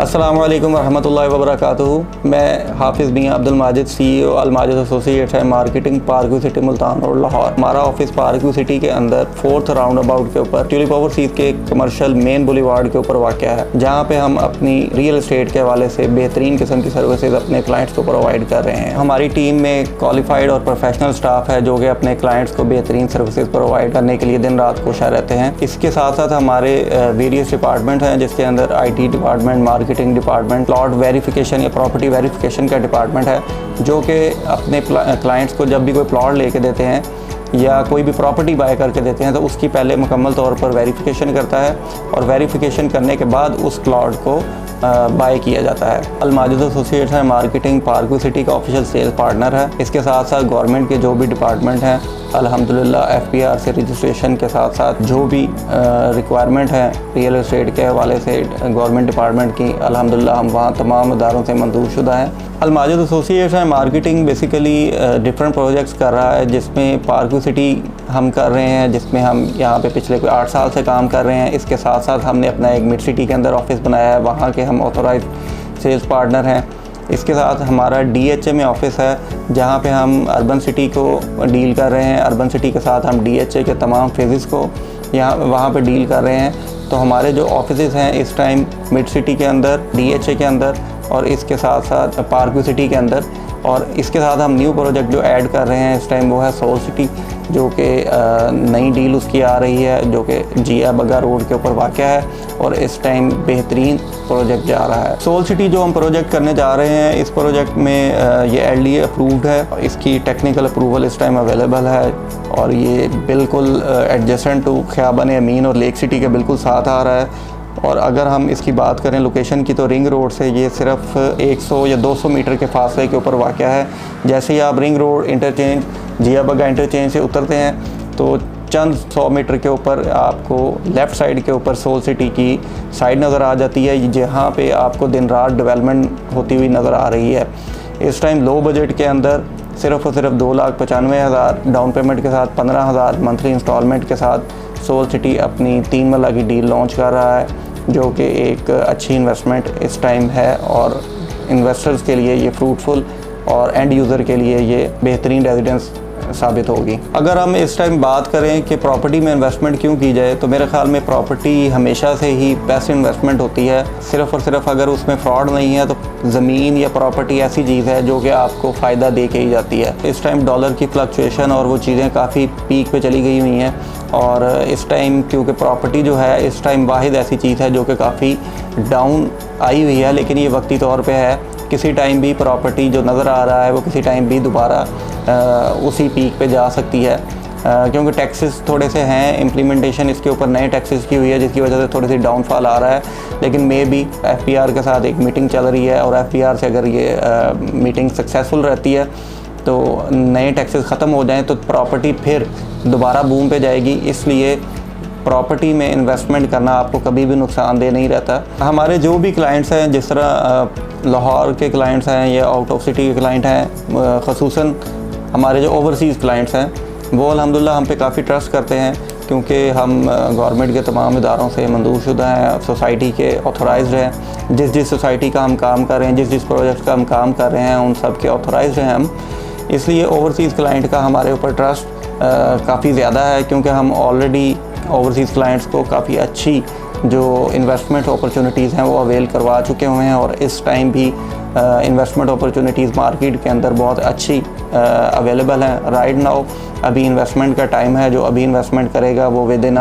अस्सलामु अलैकुम रहमतुल्लाहि व बरकातुहू। मैं हाफिज़ मियां अब्दुल माजिद, CEO अल माजिद एसोसिएट्स है marketing, park view city Multan road Lahore. हमारा ऑफिस पार्क व्यू सिटी के अंदर 4th राउंड अबाउट के ऊपर ट्यूलिप ओवरसीज़ के कमर्शियल मेन बुलेवार्ड के ऊपर वाक़या है, जहाँ पे हम अपनी रियल एस्टेट के हवाले से बेहतरीन किस्म की सर्विसेज अपने क्लाइंट्स को प्रोवाइड कर रहे हैं। हमारी टीम में क्वालिफाइड और प्रोफेशनल स्टाफ है जो कि अपने क्लाइंट्स को बेहतरीन सर्विसेज प्रोवाइड करने के लिए दिन रात कोशा रहते हैं। इसके साथ साथ हमारे वेरियस डिपार्टमेंट हैं, जिसके अंदर IT department, marketing department, plot verification या प्रॉपर्टी वेरिफिकेशन का डिपार्टमेंट है, जो कि अपने क्लाइंट्स को जब भी कोई प्लॉट लेके देते हैं या कोई भी प्रॉपर्टी बाय करके देते हैं तो उसकी पहले मुकम्मल तौर पर वेरिफिकेशन करता है और वेरिफिकेशन करने के बाद उस प्लॉट को बाय किया जाता है। अल माजिद एसोसिएट्स है मार्केटिंग, पार्क व्यू सिटी का ऑफिशियल सेल्स पार्टनर है। इसके साथ साथ गवर्नमेंट के जो भी डिपार्टमेंट हैं अल्हम्दुलिल्लाह FPR से रजिस्ट्रेशन के साथ साथ जो भी रिक्वायरमेंट है रियल एस्टेट के हवाले से गवर्नमेंट डिपार्टमेंट की, अल्हम्दुलिल्लाह हम वहाँ तमाम इदारों से मंजूर शुदा हैं। अल माजिद एसोसिएट्स है मार्केटिंग बेसिकली डिफरेंट प्रोजेक्ट्स कर रहा है, जिसमें पार्क व्यू सिटी हम कर रहे हैं, जिसमें हम यहाँ पे पिछले कोई 8 साल से काम कर रहे हैं। इसके साथ साथ हमने अपना एक मिड सिटी के अंदर ऑफिस बनाया है, वहाँ के हम ऑथोराइज सेल्स पार्टनर हैं। इसके साथ हमारा DHA में ऑफिस है, जहाँ पे हम अर्बन सिटी को डील कर रहे हैं। अर्बन सिटी के साथ हम DHA के तमाम फेजेस को वहाँ पे डील कर रहे हैं। तो हमारे जो ऑफिसेज़ हैं इस टाइम मिड सिटी के अंदर, DHA के अंदर और इसके साथ साथ पार्क व्यू सिटी के अंदर, और इसके साथ हम न्यू प्रोजेक्ट जो ऐड कर रहे हैं इस टाइम वो है सोल सिटी, जो कि नई डील उसकी आ रही है, जो कि जिया बग्गा रोड के ऊपर वाक़या है और इस टाइम बेहतरीन प्रोजेक्ट जा रहा है। सोल सिटी जो हम प्रोजेक्ट करने जा रहे हैं, इस प्रोजेक्ट में ये LDA अप्रूव्ड है, इसकी टेक्निकल अप्रूवल इस टाइम अवेलेबल है और ये बिल्कुल एडजेसेंट टू ख़ियाबान अमीन और लेक सिटी के बिल्कुल साथ आ रहा है। और अगर हम इसकी बात करें लोकेशन की, तो रिंग रोड से ये सिर्फ 100 या 200 मीटर के फासले के ऊपर वाक़या है। जैसे ही आप रिंग रोड इंटरचेंज, जिया बग्गा इंटरचेंज से उतरते हैं तो चंद 100 मीटर के ऊपर आपको लेफ़्ट साइड के ऊपर सोल सिटी की साइड नज़र आ जाती है, जहाँ पे आपको दिन रात डेवलपमेंट होती हुई नज़र आ रही है। इस टाइम लो बजट के अंदर सिर्फ़ और सिर्फ 2,95,000 डाउन पेमेंट के साथ 15,000 मंथली इंस्टॉलमेंट के साथ सोल सिटी अपनी 3 मरला की डील लॉन्च कर रहा है, जो कि एक अच्छी इन्वेस्टमेंट इस टाइम है और इन्वेस्टर्स के लिए ये फ्रूटफुल और एंड यूज़र के लिए ये बेहतरीन रेजिडेंस साबित होगी। अगर हम इस टाइम बात करें कि प्रॉपर्टी में इन्वेस्टमेंट क्यों की जाए, तो मेरे ख़्याल में प्रॉपर्टी हमेशा से ही बेस्ट इन्वेस्टमेंट होती है। सिर्फ़ और सिर्फ अगर उसमें फ्रॉड नहीं है तो ज़मीन या प्रॉपर्टी ऐसी चीज़ है जो कि आपको फ़ायदा दे के ही जाती है। इस टाइम डॉलर की फ्लक्चुएशन और वो चीज़ें काफ़ी पीक पे चली गई हुई हैं और इस टाइम क्योंकि प्रॉपर्टी जो है इस टाइम वाहिद ऐसी चीज़ है जो कि काफ़ी डाउन आई हुई है, लेकिन ये वक्ती तौर पे है। किसी टाइम भी प्रॉपर्टी जो नज़र आ रहा है वो किसी टाइम भी दोबारा उसी पीक पे जा सकती है, क्योंकि टैक्सेस थोड़े से हैं, इम्प्लीमेंटेशन इसके ऊपर नए टैक्सेस की हुई है, जिसकी वजह से थोड़ी सी डाउनफॉल आ रहा है। लेकिन मे भी FPR के साथ एक मीटिंग चल रही है और FPR से अगर ये मीटिंग सक्सेसफुल रहती है तो नए टैक्सेस ख़त्म हो जाएं तो प्रॉपर्टी फिर दोबारा बूम पे जाएगी। इसलिए प्रॉपर्टी में इन्वेस्टमेंट करना आपको कभी भी नुकसानदेह नहीं रहता। हमारे जो भी क्लाइंट्स हैं, जिस तरह लाहौर के क्लाइंट्स हैं या आउट ऑफ सिटी के क्लाइंट हैं, ख़ुसूसन हमारे जो ओवरसीज़ क्लाइंट्स हैं वो अल्हम्दुलिल्लाह हम पे काफ़ी ट्रस्ट करते हैं, क्योंकि हम गवर्नमेंट के तमाम इदारों से मंजूर शुदा हैं, सोसाइटी के ऑथोराइज्ड हैं। जिस सोसाइटी का हम काम कर रहे हैं, जिस प्रोजेक्ट का हम काम कर रहे हैं, उन सब के ऑथोराइज्ड हैं हम। इसलिए ओवरसीज़ क्लाइंट का हमारे ऊपर ट्रस्ट काफ़ी ज़्यादा है, क्योंकि हम ऑलरेडी ओवरसीज़ क्लाइंट्स को काफ़ी अच्छी जो इन्वेस्टमेंट अपॉर्चुनिटीज़ हैं वो अवेल करवा चुके हुए हैं और इस टाइम भी इन्वेस्टमेंट अपॉर्चुनिटीज़ मार्केट के अंदर बहुत अच्छी अवेलेबल हैं। राइट नाउ अभी इन्वेस्टमेंट का टाइम है, जो अभी इन्वेस्टमेंट करेगा वो विद इन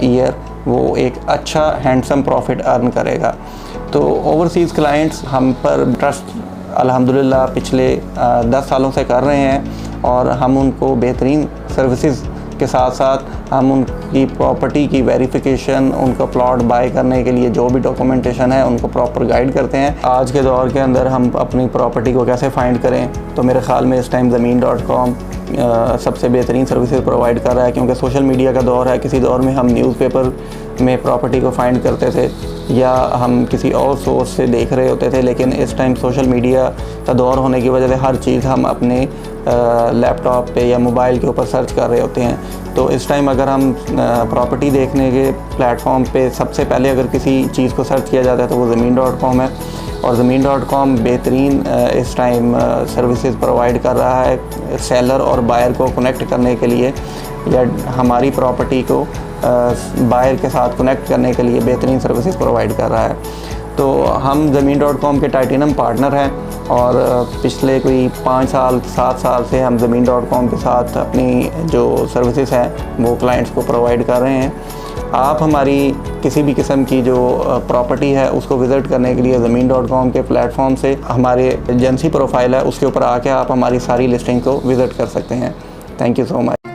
ईयर वो एक अच्छा हैंडसम प्रॉफिट अर्न करेगा। तो ओवरसीज़ क्लाइंट्स हम पर ट्रस्ट अल्हम्दुलिल्लाह पिछले 10 सालों से कर रहे हैं और हम उनको बेहतरीन सर्विसेज के साथ साथ हम उनकी प्रॉपर्टी की वेरिफिकेशन, उनका प्लॉट बाय करने के लिए जो भी डॉक्यूमेंटेशन है उनको प्रॉपर गाइड करते हैं। आज के दौर के अंदर हम अपनी प्रॉपर्टी को कैसे फाइंड करें, तो मेरे ख़्याल में इस टाइम ज़मीन.com सबसे बेहतरीन सर्विसेज प्रोवाइड कर रहा है, क्योंकि सोशल मीडिया का दौर है। किसी दौर में हम न्यूज़पेपर में प्रॉपर्टी को फाइंड करते थे या हम किसी और सोर्स से देख रहे होते थे, लेकिन इस टाइम सोशल मीडिया का दौर होने की वजह से हर चीज़ हम अपने लैपटॉप पे या मोबाइल के ऊपर सर्च कर रहे होते हैं। तो इस टाइम अगर हम प्रॉपर्टी देखने के प्लेटफॉर्म पे सबसे पहले अगर किसी चीज़ को सर्च किया जाता है तो वो ज़मीन.com है। और ज़मीन.com बेहतरीन इस टाइम सर्विसेज प्रोवाइड कर रहा है सेलर और बायर को कनेक्ट करने के लिए, या हमारी प्रॉपर्टी को बायर के साथ कनेक्ट करने के लिए बेहतरीन सर्विसेज प्रोवाइड कर रहा है। तो हम ज़मीन.com के टाइटेनियम पार्टनर हैं और पिछले कोई 5 साल 7 साल से हम ज़मीन.com के साथ अपनी जो सर्विसेज हैं वो क्लाइंट्स को प्रोवाइड कर रहे हैं। आप हमारी किसी भी किस्म की जो प्रॉपर्टी है उसको विज़िट करने के लिए ज़मीन.com के प्लेटफॉर्म से हमारे एजेंसी प्रोफाइल है उसके ऊपर आके आप हमारी सारी लिस्टिंग को विज़िट कर सकते हैं। Thank you so much.